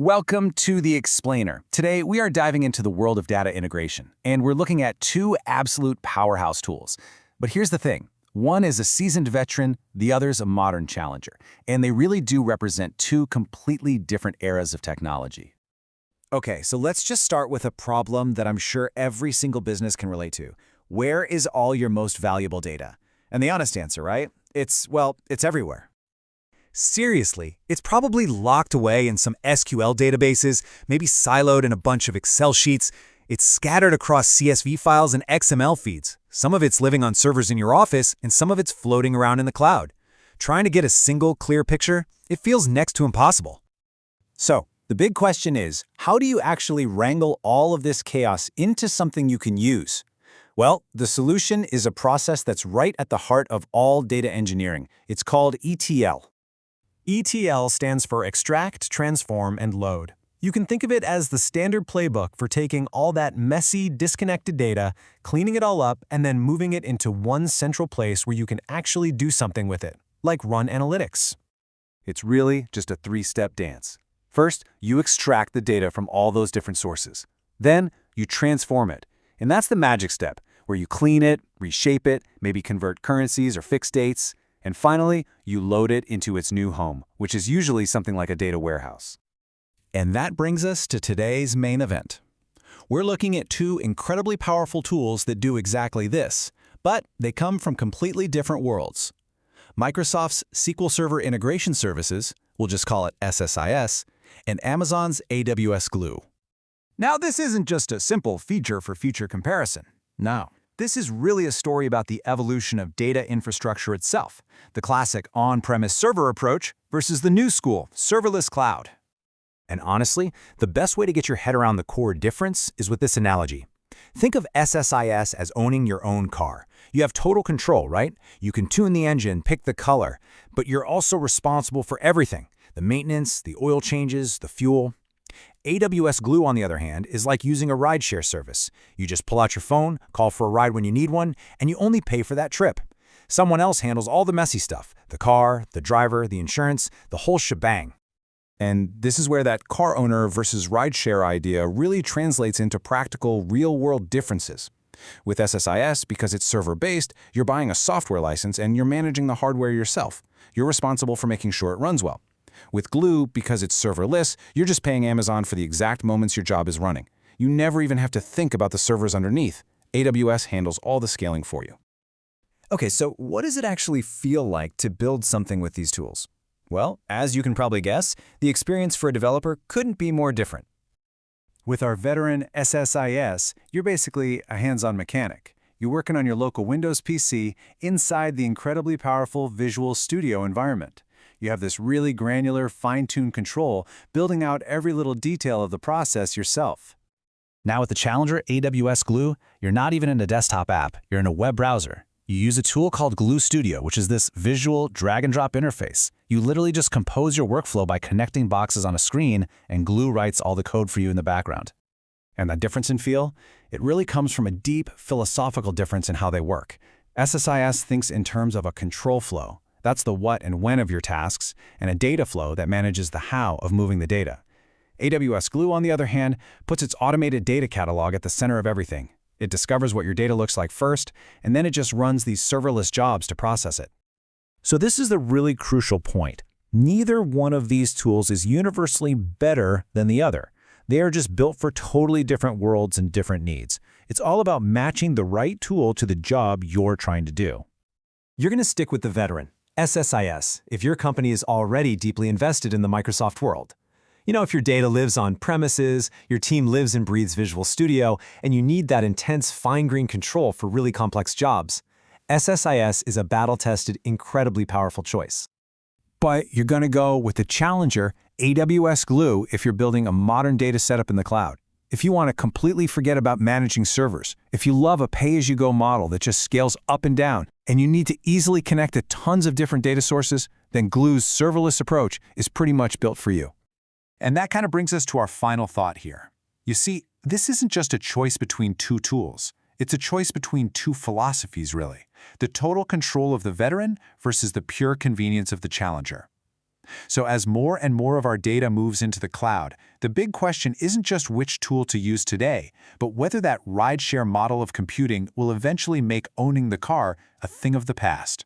Welcome to The Explainer. Today, we are diving into the world of data integration, and we're looking at two absolute powerhouse tools. But here's the thing. One is a seasoned veteran, the other's a modern challenger, and they really do represent two completely different eras of technology. Okay, so let's just start with a problem that I'm sure every single business can relate to. Where is all your most valuable data? And the honest answer, right? It's everywhere. Seriously, it's probably locked away in some SQL databases, maybe siloed in a bunch of Excel sheets. It's scattered across CSV files and XML feeds. Some of it's living on servers in your office, and some of it's floating around in the cloud. Trying to get a single, clear picture, it feels next to impossible. So, the big question is, how do you actually wrangle all of this chaos into something you can use? Well, the solution is a process that's right at the heart of all data engineering. It's called ETL. ETL stands for Extract, Transform, and Load. You can think of it as the standard playbook for taking all that messy, disconnected data, cleaning it all up, and then moving it into one central place where you can actually do something with it, like run analytics. It's really just a three-step dance. First, you extract the data from all those different sources. Then, you transform it. And that's the magic step, where you clean it, reshape it, maybe convert currencies or fixed dates. And finally, you load it into its new home, which is usually something like a data warehouse. And that brings us to today's main event. We're looking at two incredibly powerful tools that do exactly this, but they come from completely different worlds. Microsoft's SQL Server Integration Services, we'll just call it SSIS, and Amazon's AWS Glue. Now, this isn't just a simple feature-for-feature comparison. No. This is really a story about the evolution of data infrastructure itself, the classic on-premise server approach versus the new school, serverless cloud. And honestly, the best way to get your head around the core difference is with this analogy. Think of SSIS as owning your own car. You have total control, right? You can tune the engine, pick the color, but you're also responsible for everything: the maintenance, the oil changes, the fuel. AWS Glue, on the other hand, is like using a rideshare service. You just pull out your phone, call for a ride when you need one, and you only pay for that trip. Someone else handles all the messy stuff: the car, the driver, the insurance, the whole shebang. And this is where that car owner versus rideshare idea really translates into practical, real-world differences. With SSIS, because it's server-based, you're buying a software license and you're managing the hardware yourself. You're responsible for making sure it runs well. With Glue, because it's serverless, you're just paying Amazon for the exact moments your job is running. You never even have to think about the servers underneath. AWS handles all the scaling for you. Okay, so what does it actually feel like to build something with these tools? Well, as you can probably guess, the experience for a developer couldn't be more different. With our veteran SSIS, you're basically a hands-on mechanic. You're working on your local Windows PC inside the incredibly powerful Visual Studio environment. You have this really granular, fine-tuned control, building out every little detail of the process yourself. Now with the challenger AWS Glue, you're not even in a desktop app, you're in a web browser. You use a tool called Glue Studio, which is this visual drag-and-drop interface. You literally just compose your workflow by connecting boxes on a screen, and Glue writes all the code for you in the background. And that difference in feel? It really comes from a deep philosophical difference in how they work. SSIS thinks in terms of a control flow. That's the what and when of your tasks, and a data flow that manages the how of moving the data. AWS Glue, on the other hand, puts its automated data catalog at the center of everything. It discovers what your data looks like first, and then it just runs these serverless jobs to process it. So this is the really crucial point. Neither one of these tools is universally better than the other. They are just built for totally different worlds and different needs. It's all about matching the right tool to the job you're trying to do. You're going to stick with the veteran, SSIS, if your company is already deeply invested in the Microsoft world. You know, if your data lives on premises, your team lives and breathes Visual Studio, and you need that intense fine-grained control for really complex jobs, SSIS is a battle-tested, incredibly powerful choice. But you're going to go with the challenger, AWS Glue, if you're building a modern data setup in the cloud. If you want to completely forget about managing servers, if you love a pay-as-you-go model that just scales up and down, and you need to easily connect to tons of different data sources, then Glue's serverless approach is pretty much built for you. And that kind of brings us to our final thought here. You see, this isn't just a choice between two tools. It's a choice between two philosophies, really. The total control of the veteran versus the pure convenience of the challenger. So as more and more of our data moves into the cloud, the big question isn't just which tool to use today, but whether that rideshare model of computing will eventually make owning the car a thing of the past.